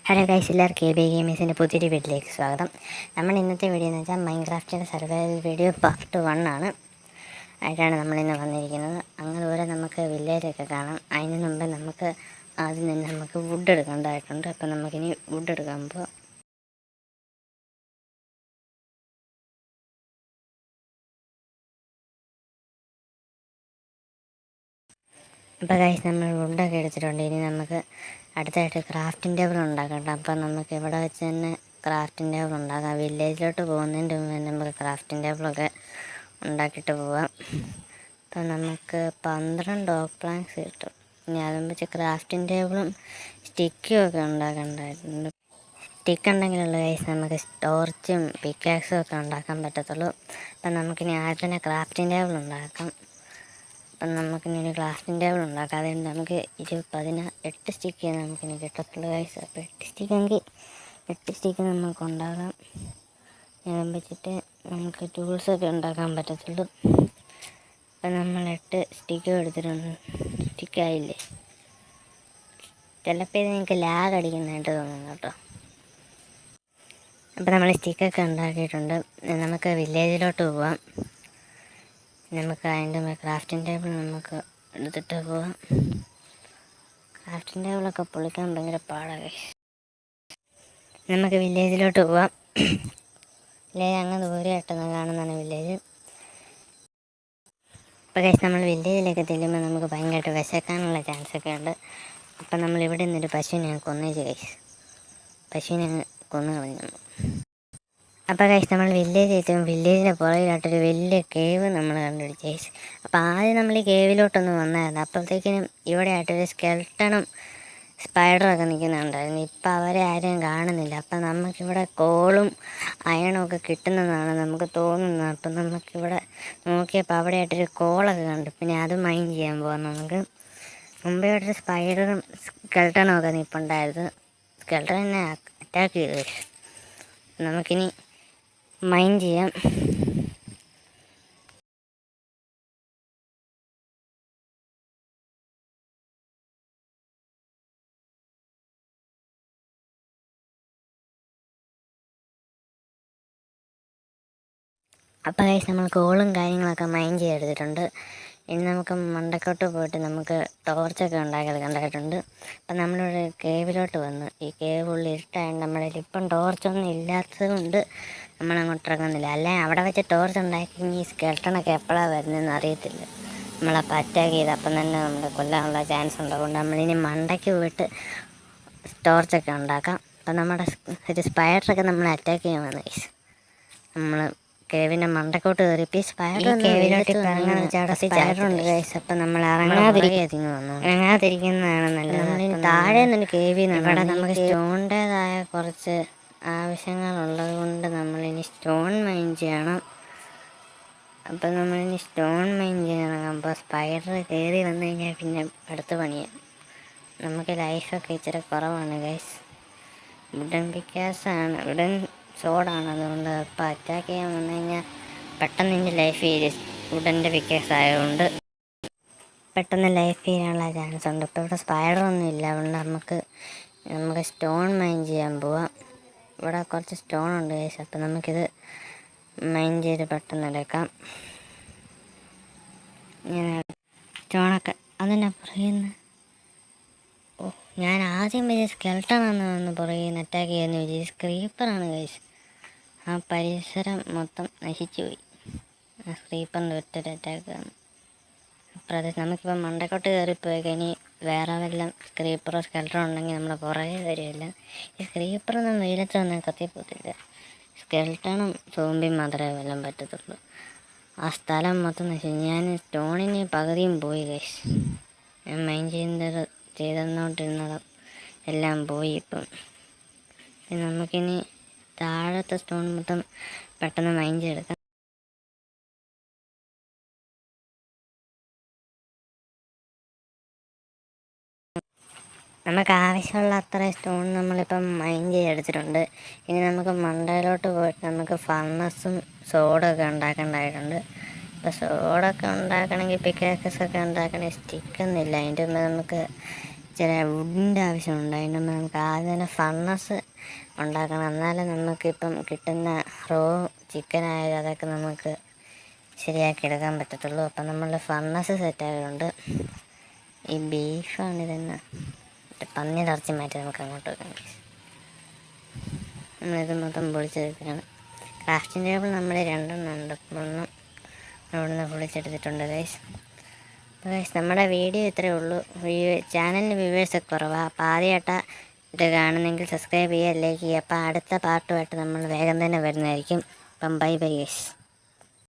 Hello guys, എല്ലാവർക്കും AB ഗെയിമേഴ്സിൻ്റെ പുതിയൊരു വീഡിയോയിലേക്ക് സ്വാഗതം. നമ്മൾ ഇന്നത്തെ വീഡിയോ എന്ന് വെച്ചാൽ മൈൻക്രാഫ്റ്റിൻ്റെ സർവൈവൽ വീഡിയോ പാർട്ട് 1 ആണ് ആയിട്ടാണ് നമ്മളിന്ന് വന്നിരിക്കുന്നത്. അങ്ങനെ ദൂരെ നമുക്ക് വില്ലേജൊക്കെ കാണാം. അതിന് മുമ്പ് നമുക്ക് ആദ്യം തന്നെ നമുക്ക് വുഡ് എടുക്കേണ്ടതായിട്ടുണ്ട്. അപ്പം നമുക്കിനി വുഡ് എടുക്കാൻ പോകാം. അപ്പോൾ ഗൈസ്, നമ്മൾ വുഡൊക്കെ എടുത്തിട്ടുണ്ട്. ഇനി നമുക്ക് അടുത്തായിട്ട് ക്രാഫ്റ്റിംഗ് ടേബിൾ ഉണ്ടാക്കണ്ട. അപ്പം നമുക്ക് ഇവിടെ വെച്ച് തന്നെ ക്രാഫ്റ്റിംഗ് ടേബിൾ ഉണ്ടാക്കാം. വില്ലേജിലോട്ട് പോകുന്നതിൻ്റെ മുമ്പ് തന്നെ നമുക്ക് ക്രാഫ്റ്റിംഗ് ടേബിളൊക്കെ ഉണ്ടാക്കിയിട്ട് പോവാം. അപ്പം നമുക്ക് 12 ഓക്ക് പ്ലാങ്ക്സ് കിട്ടും. ഇനി അതും വെച്ച് ക്രാഫ്റ്റിംഗ് ടേബിളും സ്റ്റിക്കും ഒക്കെ ഉണ്ടാക്കേണ്ടതായിട്ടുണ്ട്. സ്റ്റിക്ക് ഉണ്ടെങ്കിലുള്ള ഗൈസ് നമുക്ക് ടോർച്ചും പിക്കാക്സും ഒക്കെ ഉണ്ടാക്കാൻ പറ്റത്തുള്ളൂ. അപ്പം നമുക്കിനി ആദ്യം തന്നെ ക്രാഫ്റ്റിംഗ് ടേബിൾ ഉണ്ടാക്കാം. അപ്പം നമുക്കിനി ഒരു ക്രാഫ്റ്റിംഗ് ടേബിൾ ഉണ്ടാക്കാം. അതുകൊണ്ട് നമുക്ക് 8 സ്റ്റിക്ക് നമുക്കിനി കിട്ടത്തുള്ളൂ ഗൈസ്. അപ്പോൾ 8 സ്റ്റിക്കെങ്കിൽ 8 സ്റ്റിക്ക് നമുക്ക് ഉണ്ടാകാം. ഞാൻ വെച്ചിട്ട് നമുക്ക് ടൂൾസൊക്കെ ഉണ്ടാക്കാൻ പറ്റത്തുള്ളൂ. അപ്പം നമ്മൾ 8 സ്റ്റിക്ക് എടുത്തിട്ടുണ്ട്. സ്റ്റിക്കായില്ലേ? ചിലപ്പോൾ ഇത് നിങ്ങൾക്ക് ലാഗ് അടിക്കുന്നതായിട്ട് തോന്നുന്നു കേട്ടോ. അപ്പം നമ്മൾ സ്റ്റിക്കൊക്കെ ഉണ്ടാക്കിയിട്ടുണ്ട്. നമുക്ക് വില്ലേജിലോട്ട് പോവാം. നമുക്ക് അതിൻ്റെ ക്രാഫ്റ്റിംഗ് ടേബിൾ നമുക്ക് എടുത്തിട്ട് പോവാം. ക്രാഫ്റ്റിംഗ് ടേബിളൊക്കെ പൊളിക്കാൻ ഭയങ്കര പാടാണ്. നമുക്ക് വില്ലേജിലോട്ട് പോവാം. വില്ലേജ് അങ്ങ് ദൂരെയായിട്ടൊന്ന് കാണുന്നതാണ് വില്ലേജ്. അപ്പോൾ ഗൈസ്, നമ്മൾ വില്ലേജിലേക്ക് ചെല്ലുമ്പോൾ നമുക്ക് ഭയങ്കരമായിട്ട് വിശക്കാനുള്ള ചാൻസൊക്കെ ഉണ്ട്. അപ്പം നമ്മൾ ഇവിടെ നിന്നൊരു പശുവിനെ കൊന്നേച്ച് ഗൈസ്. പശുവിനെ കൊന്നു കളഞ്ഞു. അപ്പോൾ ഗൈസ്, നമ്മൾ വില്ലേജ് എത്തും. വില്ലേജിൻ്റെ പുറകിലായിട്ടൊരു വലിയ കേവ് നമ്മൾ കണ്ടുപിടിച്ചു ഗൈസ്. അപ്പോൾ ആദ്യം നമ്മൾ ഈ കേവിലോട്ടൊന്ന് വന്നായിരുന്നു. അപ്പോഴത്തേക്കിനും ഇവിടെ ആയിട്ടൊരു സ്കെൽട്ടണും സ്പൈഡറൊക്കെ നിൽക്കുന്നുണ്ടായിരുന്നു. ഇപ്പം അവരെ ആരെയും കാണുന്നില്ല. അപ്പം നമുക്കിവിടെ കോളും അയണും ഒക്കെ കിട്ടുന്നതാണ് നമുക്ക് തോന്നുന്നത്. അപ്പം നമുക്കിവിടെ നോക്കിയപ്പോൾ അവിടെ ആയിട്ടൊരു കോളൊക്കെ കണ്ടു. പിന്നെ അത് മൈൻഡ് ചെയ്യാൻ പോകാം. നമുക്ക് മുമ്പേ ആയിട്ടൊരു സ്പൈഡറും സ്കെൽട്ടണും ഒക്കെ നിൽപ്പുണ്ടായിരുന്നു. സ്കെൽട്ടൺ എന്നെ അറ്റാക്ക് ചെയ്തു. നമുക്കിനി മൈൻഡ് ചെയ്യാം. അപ്പോൾ ഗൈസ്, നമ്മൾ കോളും കാര്യങ്ങളൊക്കെ മൈൻഡ് ചെയ്തെടുത്തിട്ടുണ്ട്. ഇനി നമുക്ക് മണ്ടക്കോട്ട് പോയിട്ട് നമുക്ക് ടോർച്ചൊക്കെ ഉണ്ടാക്കിയെടുക്കേണ്ടതായിട്ടുണ്ട്. അപ്പം നമ്മളിവിടെ കേവിലോട്ട് വന്ന് ഈ കേവ് ഉള്ളിൽ ഇരുട്ടായതുകൊണ്ട് നമ്മുടെ ഇപ്പം ടോർച്ചൊന്നും ഇല്ലാത്തത് കൊണ്ട് നമ്മളങ്ങോട്ട് ഇറങ്ങുന്നില്ല. അല്ലെങ്കിൽ അവിടെ വെച്ച് ടോർച്ച് ഉണ്ടാക്കി ഈ സ്കെൽട്ടണൊക്കെ എപ്പോഴാണ് വരുന്നതെന്ന് അറിയത്തില്ല. നമ്മളപ്പോൾ അറ്റാക്ക് ചെയ്ത് അപ്പം തന്നെ നമ്മൾ കൊല്ലാനുള്ള ചാൻസ് ഉണ്ട്. അതുകൊണ്ട് നമ്മളിനി മണ്ടയ്ക്ക് പോയിട്ട് ടോർച്ചൊക്കെ ഉണ്ടാക്കാം. അപ്പം നമ്മുടെ ഒരു സ്പൈഡറൊക്കെ നമ്മളെ അറ്റാക്ക് ചെയ്യാൻ വന്നു ഗൈസ്. നമ്മൾ കേവിൻ്റെ മണ്ടക്കോട്ട് കയറിയപ്പോൾ ഈ സ്പൈഡർ കേവിലോട്ട് ഇറങ്ങാൻ വെച്ചാൽ സ്പൈഡറുണ്ട് ഗൈസ്. അപ്പം നമ്മൾ ഇറങ്ങാതിരിക്കുന്നതാണ് നല്ലത്. നമ്മളിനി താഴെ നിന്ന് കേവിൽ നിന്ന് ഇവിടെ നമുക്ക് സ്റ്റോണിൻ്റേതായ കുറച്ച് ആവശ്യങ്ങളുള്ളത് കൊണ്ട് നമ്മളിനി സ്റ്റോൺ മൈൻ ചെയ്യണം. അപ്പം നമ്മളിനി സ്റ്റോൺ മൈൻ ചെയ്യണം. സ്പൈഡർ കയറി വന്നു കഴിഞ്ഞാൽ പിന്നെ അടുത്ത പണിയാണ്. നമുക്ക് ലൈഫൊക്കെ ഇച്ചിരി കുറവാണ് ഗൈസ്. വുഡൻ പിക്കാസാണ്, വുഡൻ സോഡാണ്. അതുകൊണ്ട് ഇപ്പോൾ അറ്റാക്ക് ചെയ്യാൻ വന്നു കഴിഞ്ഞാൽ പെട്ടെന്ന് എൻ്റെ ലൈഫ് ചെയ്ത് വുഡൻ്റെ പിക്കാസ് ആയതുകൊണ്ട് പെട്ടെന്ന് ലൈഫ് ചെയ്യാനുള്ള ചാൻസ് ഉണ്ട്. ഇപ്പോൾ ഇവിടെ സ്പൈഡറൊന്നും ഇല്ല. അതുകൊണ്ട് നമുക്ക് സ്റ്റോൺ മൈൻ ചെയ്യാൻ പോവാം. ഇവിടെ കുറച്ച് സ്റ്റോൺ ഉണ്ട് ഗൈസ്. അപ്പം നമുക്കിത് മൈൻ ചെയ്ത് പെട്ടെന്ന് എടുക്കാം. ഇങ്ങനെ സ്റ്റോണൊക്കെ അതെന്നാ പറയുന്നത്? ഓ, ഞാൻ ആദ്യം വലിയ സ്കെൽട്ടണാണെന്ന് പറയുന്നത് അറ്റാക്ക് ചെയ്യുന്ന വിചാരിച്ചു. ക്രീപ്പറാണ് ഗൈസ്. ആ പരിസരം മൊത്തം നശിച്ചു പോയി ആ ക്രീപ്പറിൻ്റെ ഒറ്റൊരു അറ്റാക്കാണ്. പ്രദേശം നമുക്കിപ്പോൾ മണ്ടക്കോട്ട് കയറിപ്പോയി കഴിഞ്ഞ് വേറെ വല്ലതും ക്രീപ്പറോ സ്കെൽട്ടറോ ഉണ്ടെങ്കിൽ നമ്മൾ പുറകെ വരികയില്ല. ഈ ക്രീപ്പറൊന്നും വെയിലത്ത് വന്നാൽ കത്തിപ്പോത്തില്ല. സ്കെൽട്ടണും സോംബിയും മാത്രമേ വല്ലതും പറ്റത്തുള്ളൂ. ആ സ്ഥലം മൊത്തം നശിച്ചു. ഞാൻ സ്റ്റോണിന് പകുതിയും പോയി ഗൈസ്. ഞാൻ മൈൻഡ് ചെയ്തെന്നോണ്ടിരുന്നതും എല്ലാം പോയി. ഇപ്പം നമുക്കിനി താഴത്തെ സ്റ്റോൺ മൊത്തം പെട്ടെന്ന് മൈൻഡ് ചെയ്തെടുക്കാം. നമുക്ക് ആവശ്യമുള്ള അത്രയും സ്റ്റോൺ നമ്മളിപ്പം മൈൻഡ് ചെയ്തെടുത്തിട്ടുണ്ട്. ഇനി നമുക്ക് മണ്ടയിലോട്ട് പോയിട്ട് നമുക്ക് ഫർണസും സോഡൊക്കെ ഉണ്ടാക്കേണ്ടതായിട്ടുണ്ട്. ഇപ്പോൾ സോഡൊക്കെ ഉണ്ടാക്കണമെങ്കിൽ പിക്കാക്സൊക്കെ ഉണ്ടാക്കണമെങ്കിൽ സ്റ്റിക്കൊന്നുമില്ല. അതിൻ്റെ മുമ്പ് നമുക്ക് ചില വുഡിൻ്റെ ആവശ്യമുണ്ട്. അതിന് നമുക്ക് ആദ്യം തന്നെ ഫർണസ് ഉണ്ടാക്കണം. എന്നാലും നമുക്കിപ്പം കിട്ടുന്ന റോ ചിക്കനായാലും അതൊക്കെ നമുക്ക് ശരിയാക്കി എടുക്കാൻ പറ്റത്തുള്ളൂ. അപ്പം നമ്മൾ ഫർണസ് സെറ്റായതുകൊണ്ട് ഈ ബീഫാണ് ഇതെന്ന് പന്നിയുടെ ഇറച്ചി മാറ്റി നമുക്ക് അങ്ങോട്ട് വെക്കാം. നമ്മളിത് മൊത്തം പൊളിച്ചെടുക്കുകയാണ്. ക്രാഫ്റ്റിംഗ് ടേബിൾ നമ്മൾ 2 ഉണ്ട്. ഒന്നും അവിടുന്ന് പൊളിച്ചെടുത്തിട്ടുണ്ട് ഗൈസ്. അപ്പോൾ ഗൈസ് നമ്മുടെ വീഡിയോ ഇത്രയേ ഉള്ളൂ. ചാനലിന് വ്യൂവേഴ്സൊക്കെ കുറവാണ്. അപ്പോൾ ആദ്യമായിട്ടാണ് ഇത് കാണുന്നെങ്കിൽ സബ്സ്ക്രൈബ് ചെയ്യുക, ലൈക്ക് ചെയ്യുക. അപ്പോൾ അടുത്ത പാർട്ടുമായിട്ട് നമ്മൾ വേഗം തന്നെ വരുന്നതായിരിക്കും. അപ്പം ബൈ ബൈ ഗൈസ്.